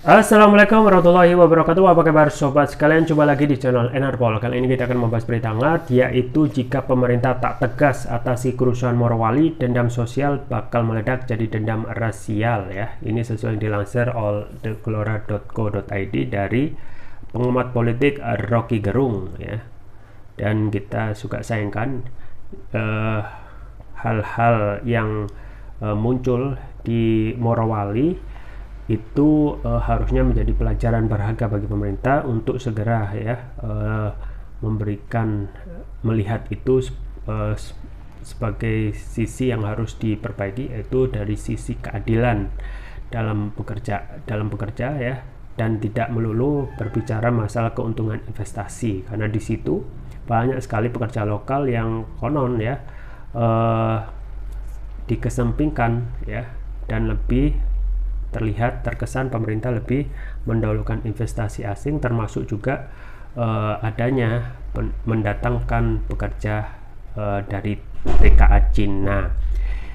Assalamualaikum warahmatullahi wabarakatuh. Apa kabar sobat sekalian? Coba lagi di channel Enarpol. Kali ini kita akan membahas berita hangat, yaitu jika pemerintah tak tegas atasi kerusuhan Morowali, dendam sosial bakal meledak jadi dendam rasial ya. Ini sesuai yang dilansir oleh thegelora.co.id dari pengamat politik Rocky Gerung ya. Dan kita suka sayangkan hal-hal yang muncul di Morowali itu harusnya menjadi pelajaran berharga bagi pemerintah untuk segera ya melihat itu sebagai sisi yang harus diperbaiki, yaitu dari sisi keadilan dalam bekerja ya, dan tidak melulu berbicara masalah keuntungan investasi, karena di situ banyak sekali pekerja lokal yang konon ya dikesampingkan ya, dan lebih terkesan pemerintah lebih mendahulukan investasi asing, termasuk juga adanya mendatangkan pekerja dari TKA Cina.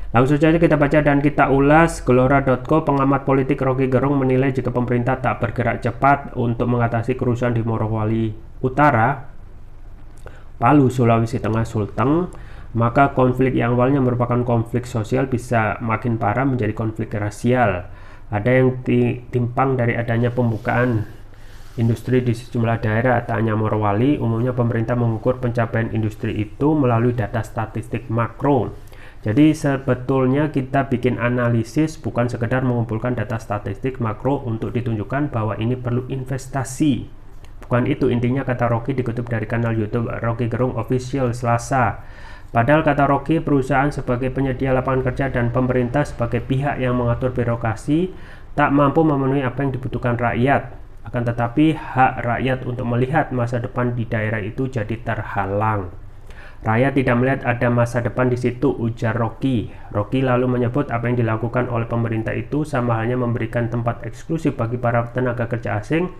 Langsung saja kita baca dan kita ulas. Gelora.co, pengamat politik Rocky Gerung menilai jika pemerintah tak bergerak cepat untuk mengatasi kerusuhan di Morowali Utara, Palu, Sulawesi Tengah, Sulteng, maka konflik yang awalnya merupakan konflik sosial bisa makin parah menjadi konflik rasial. Ada yang timpang dari adanya pembukaan industri di sejumlah daerah, tak hanya Morowali. Umumnya pemerintah mengukur pencapaian industri itu melalui data statistik makro. Jadi sebetulnya kita bikin analisis bukan sekedar mengumpulkan data statistik makro untuk ditunjukkan bahwa ini perlu investasi. Bukan itu intinya, kata Rocky dikutip dari kanal YouTube Rocky Gerung Official Selasa. Padahal kata Rocky, perusahaan sebagai penyedia lapangan kerja dan pemerintah sebagai pihak yang mengatur birokrasi tak mampu memenuhi apa yang dibutuhkan rakyat. Akan tetapi hak rakyat untuk melihat masa depan di daerah itu jadi terhalang. Rakyat tidak melihat ada masa depan di situ, ujar Rocky. Rocky lalu menyebut apa yang dilakukan oleh pemerintah itu sama halnya memberikan tempat eksklusif bagi para tenaga kerja asing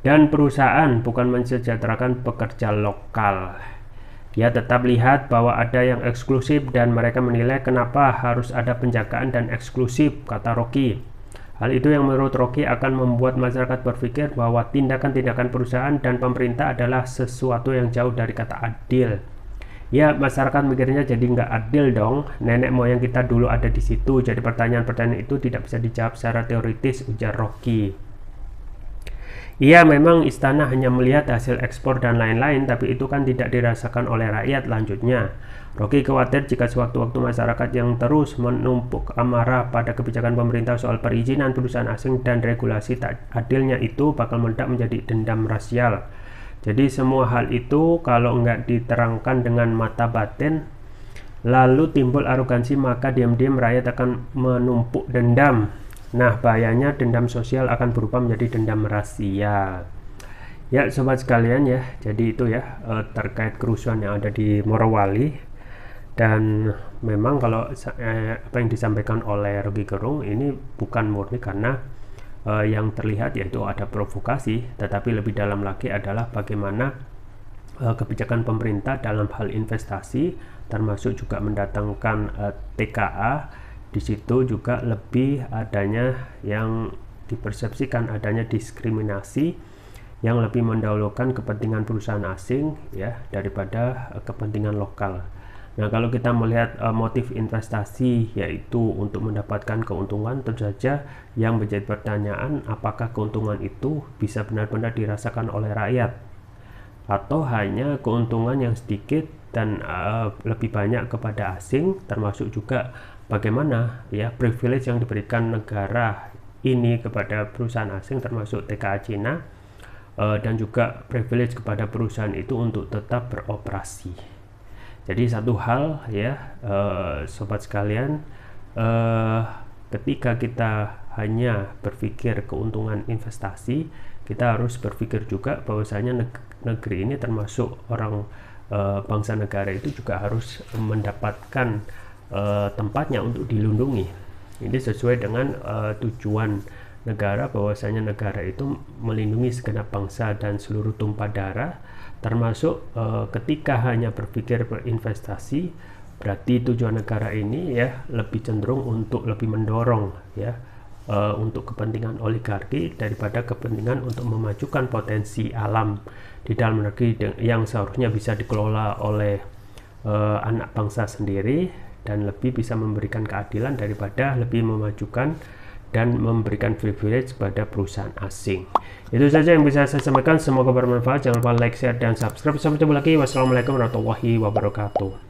dan perusahaan, bukan mensejahterakan pekerja lokal. Dia tetap lihat bahwa ada yang eksklusif dan mereka menilai kenapa harus ada penjagaan dan eksklusif, kata Rocky. Hal itu yang menurut Rocky akan membuat masyarakat berpikir bahwa tindakan-tindakan perusahaan dan pemerintah adalah sesuatu yang jauh dari kata adil. Ya, masyarakat mikirnya jadi nggak adil dong. Nenek moyang kita dulu ada di situ, jadi pertanyaan-pertanyaan itu tidak bisa dijawab secara teoritis, ujar Rocky. Iya, memang istana hanya melihat hasil ekspor dan lain-lain, tapi itu kan tidak dirasakan oleh rakyat, lanjutnya. Rocky khawatir jika sewaktu-waktu masyarakat yang terus menumpuk amarah pada kebijakan pemerintah soal perizinan perusahaan asing dan regulasi tak adilnya itu bakal meledak menjadi dendam rasial. Jadi semua hal itu kalau nggak diterangkan dengan mata batin, lalu timbul arogansi, maka diam-diam rakyat akan menumpuk dendam. Nah, bahayanya dendam sosial akan berubah menjadi dendam rasial. Ya, sobat sekalian ya, jadi itu ya terkait kerusuhan yang ada di Morowali. Dan memang kalau apa yang disampaikan oleh Rocky Gerung ini bukan murni karena yang terlihat yaitu ada provokasi, tetapi lebih dalam lagi adalah bagaimana kebijakan pemerintah dalam hal investasi, termasuk juga mendatangkan TKA. Di situ juga lebih adanya yang dipersepsikan adanya diskriminasi yang lebih mendahulukan kepentingan perusahaan asing ya daripada kepentingan lokal. Nah, kalau kita melihat motif investasi yaitu untuk mendapatkan keuntungan, tentu saja yang menjadi pertanyaan apakah keuntungan itu bisa benar-benar dirasakan oleh rakyat atau hanya keuntungan yang sedikit dan lebih banyak kepada asing, termasuk juga bagaimana ya privilege yang diberikan negara ini kepada perusahaan asing termasuk TKA Cina, dan juga privilege kepada perusahaan itu untuk tetap beroperasi. Jadi satu hal ya sobat sekalian, ketika kita hanya berpikir keuntungan investasi, kita harus berpikir juga bahwasanya negeri ini termasuk orang bangsa negara itu juga harus mendapatkan tempatnya untuk dilindungi. Ini sesuai dengan tujuan negara, bahwasanya negara itu melindungi segenap bangsa dan seluruh tumpah darah, termasuk ketika hanya berpikir berinvestasi, berarti tujuan negara ini ya lebih cenderung untuk lebih mendorong ya untuk kepentingan oligarki daripada kepentingan untuk memajukan potensi alam di dalam negeri yang seharusnya bisa dikelola oleh anak bangsa sendiri dan lebih bisa memberikan keadilan daripada lebih memajukan dan memberikan privilege pada perusahaan asing. Itu saja yang bisa saya sampaikan, semoga bermanfaat. Jangan lupa like, share, dan subscribe. Sampai jumpa lagi. Wassalamualaikum warahmatullahi wabarakatuh.